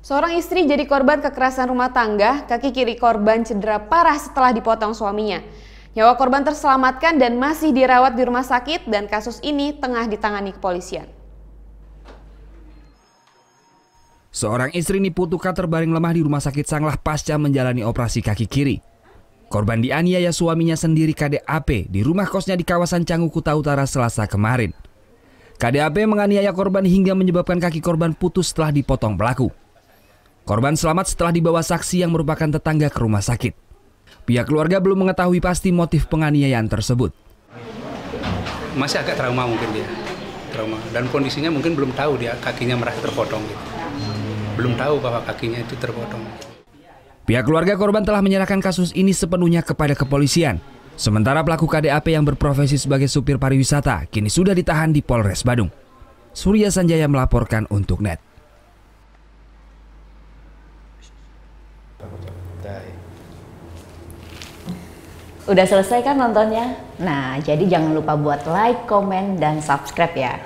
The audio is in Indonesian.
Seorang istri jadi korban kekerasan rumah tangga, kaki kiri korban cedera parah setelah dipotong suaminya. Nyawa korban terselamatkan dan masih dirawat di rumah sakit dan kasus ini tengah ditangani kepolisian. Seorang istri Niputuka terbaring lemah di rumah sakit Sanglah pasca menjalani operasi kaki kiri. Korban dianiaya suaminya sendiri KDAP di rumah kosnya di kawasan Canggu, Kuta Utara Selasa kemarin. KDAP menganiaya korban hingga menyebabkan kaki korban putus setelah dipotong pelaku. Korban selamat setelah dibawa saksi yang merupakan tetangga ke rumah sakit. Pihak keluarga belum mengetahui pasti motif penganiayaan tersebut. Masih agak trauma mungkin dia, dan kondisinya mungkin belum tahu dia kakinya merasa terpotong gitu. Belum tahu bahwa kakinya itu terpotong. Pihak keluarga korban telah menyerahkan kasus ini sepenuhnya kepada kepolisian. Sementara pelaku KDAP yang berprofesi sebagai supir pariwisata kini sudah ditahan di Polres Badung. Surya Sanjaya melaporkan untuk NET. Udah selesai kan nontonnya? Nah, jadi jangan lupa buat like, komen, dan subscribe ya.